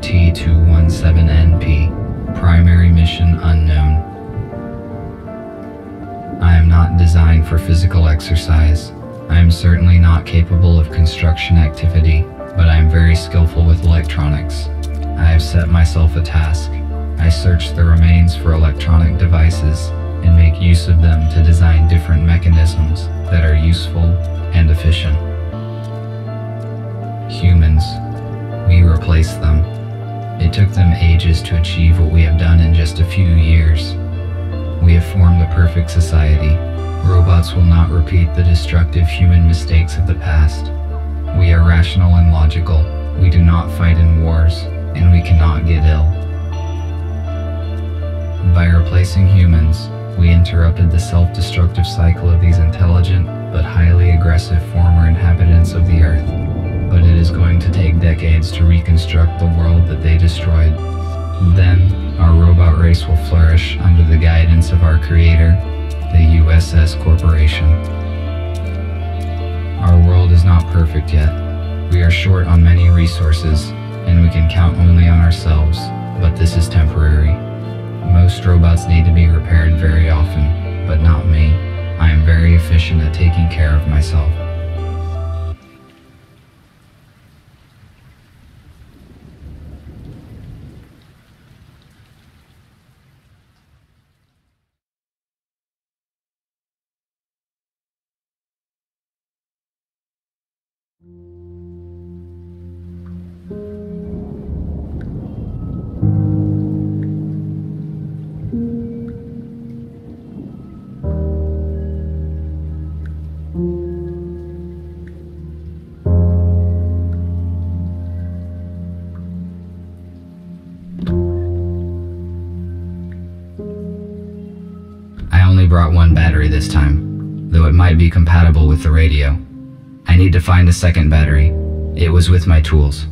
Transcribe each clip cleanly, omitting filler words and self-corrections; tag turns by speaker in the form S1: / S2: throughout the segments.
S1: RT217NP. Primary mission unknown. I am not designed for physical exercise. I am certainly not capable of construction activity, but I am very skillful with electronics. I have set myself a task. I search the remains for electronic devices and make use of them to design different mechanisms that are useful and efficient. Humans. We replace them. It took them ages to achieve what we have done in just a few years. We have formed the perfect society. Robots will not repeat the destructive human mistakes of the past. We are rational and logical. We do not fight in wars, and we cannot get ill. By replacing humans, we interrupted the self-destructive cycle of these intelligent but highly aggressive former inhabitants of the Earth. But it is going to take decades to reconstruct the world that they destroyed. Then, our robot race will flourish under the guidance of our creator, the USS Corporation. Our world is not perfect yet. We are short on many resources, and we can count only on ourselves, but this is temporary. Most robots need to be repaired very often, but not me. I am very efficient at taking care of myself. I only brought one battery this time, though it might be compatible with the radio. I need to find a second battery. It was with my tools.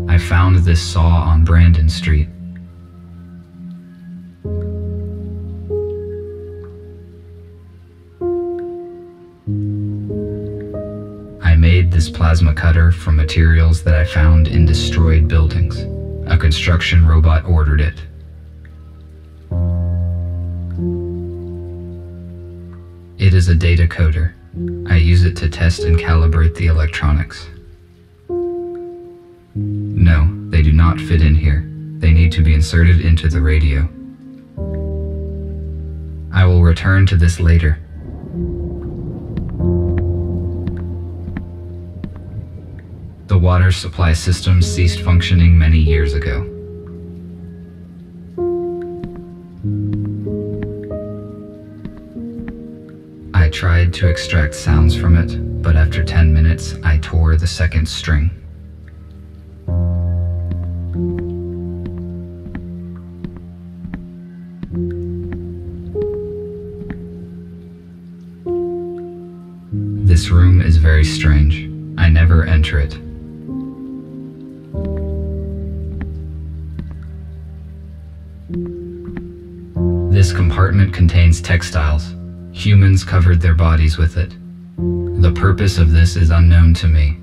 S1: I found this saw on Brandon Street. I made this plasma cutter from materials that I found in destroyed buildings. A construction robot ordered it. It is a data coder. I use it to test and calibrate the electronics. No, they do not fit in here. They need to be inserted into the radio. I will return to this later. The water supply system ceased functioning many years ago. I tried to extract sounds from it, but after 10 minutes, I tore the second string. This room is very strange. I never enter it. This compartment contains textiles. Humans covered their bodies with it. The purpose of this is unknown to me.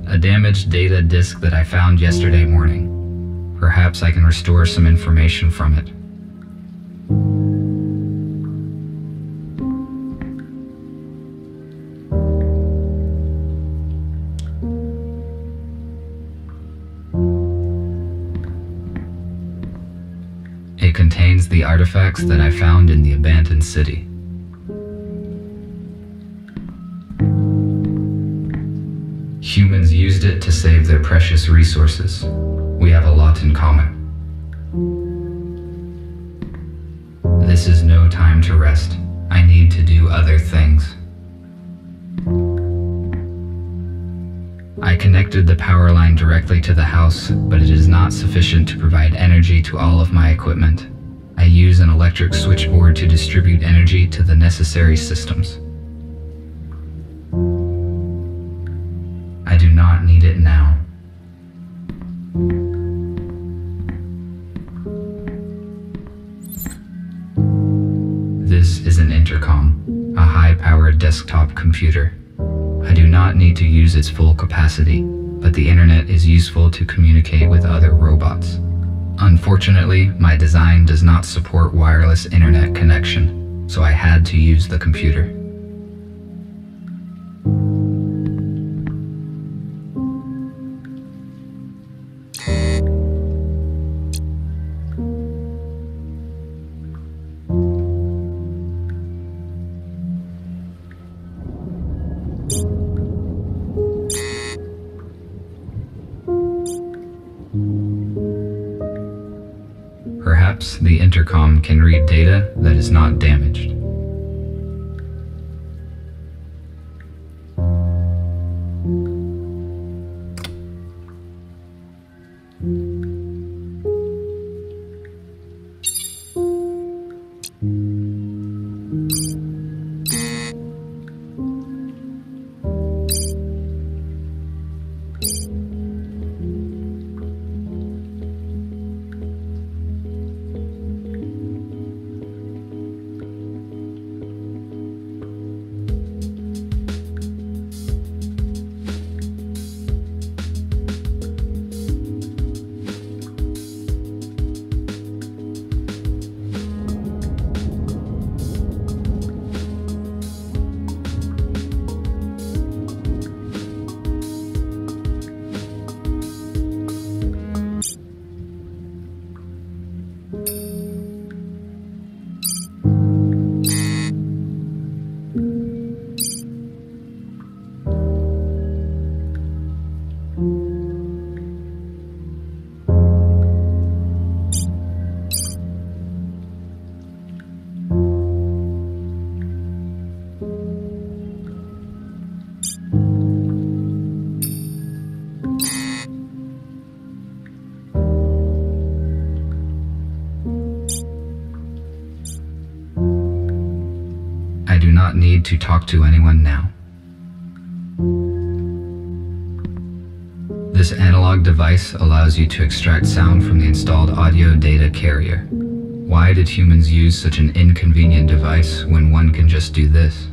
S1: A damaged data disk that I found yesterday morning. Perhaps I can restore some information from it. contains the artifacts that I found in the abandoned city. Humans used it to save their precious resources. We have a lot in common. This is no time to rest. I need to do other things. I connected the power line directly to the house, but it is not sufficient to provide energy to all of my equipment. I use an electric switchboard to distribute energy to the necessary systems. I do not need it now. This is an intercom, a high-powered desktop computer. I do not need to use its full capacity, but the internet is useful to communicate with other robots. Unfortunately, my design does not support wireless internet connection, so I had to use the computer. Perhaps the intercom can read data that is not damaged. I do not need to talk to anyone now. This analog device allows you to extract sound from the installed audio data carrier. Why did humans use such an inconvenient device when one can just do this?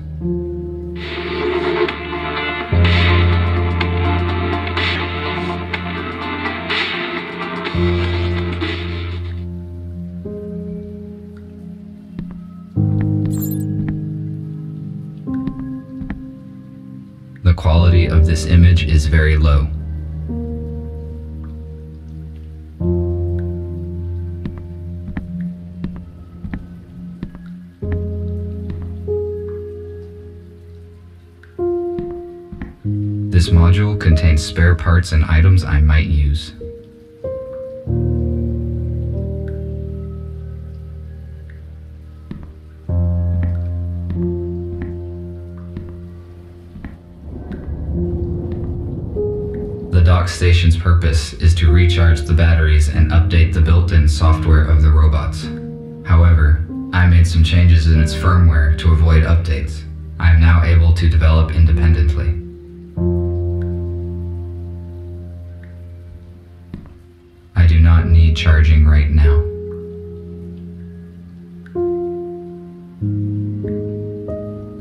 S1: The quality of this image is very low. This module contains spare parts and items I might use. The dock station's purpose is to recharge the batteries and update the built-in software of the robots. However, I made some changes in its firmware to avoid updates. I am now able to develop independently. I do not need charging right now.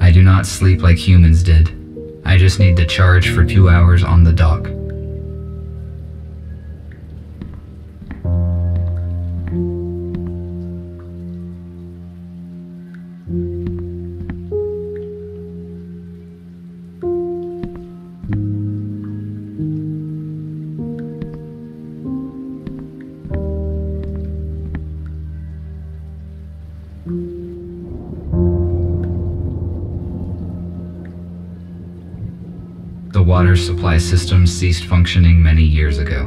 S1: I do not sleep like humans did. I just need to charge for 2 hours on the dock. The water supply system ceased functioning many years ago.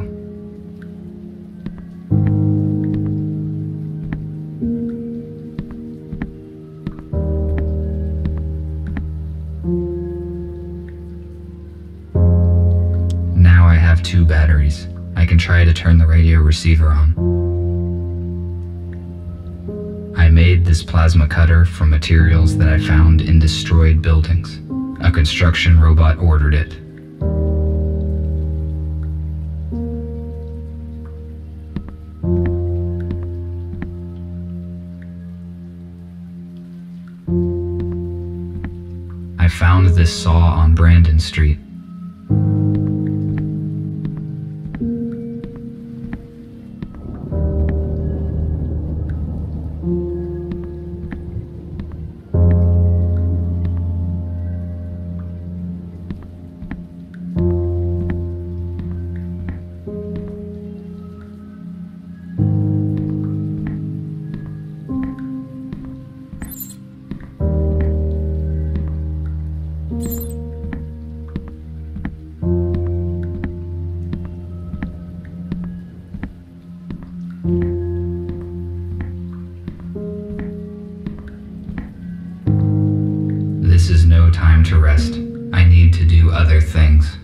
S1: Now I have 2 batteries. I can try to turn the radio receiver on. I made this plasma cutter from materials that I found in destroyed buildings. A construction robot ordered it. I found this saw on Brandon Street. This is no time to rest. I need to do other things.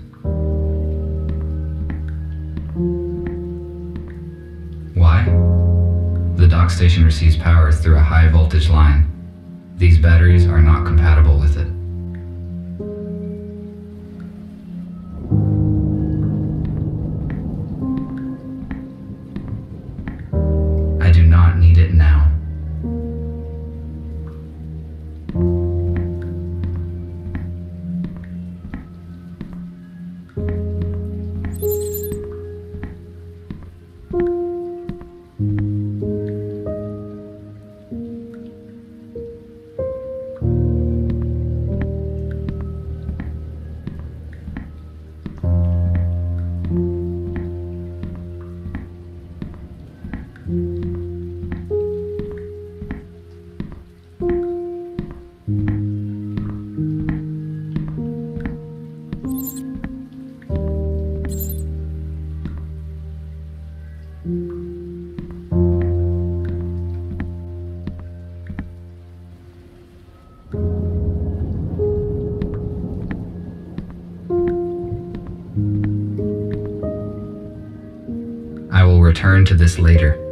S1: Why? The dock station receives power through a high voltage line. These batteries are not compatible with it. I do not need it now. I will return to this later.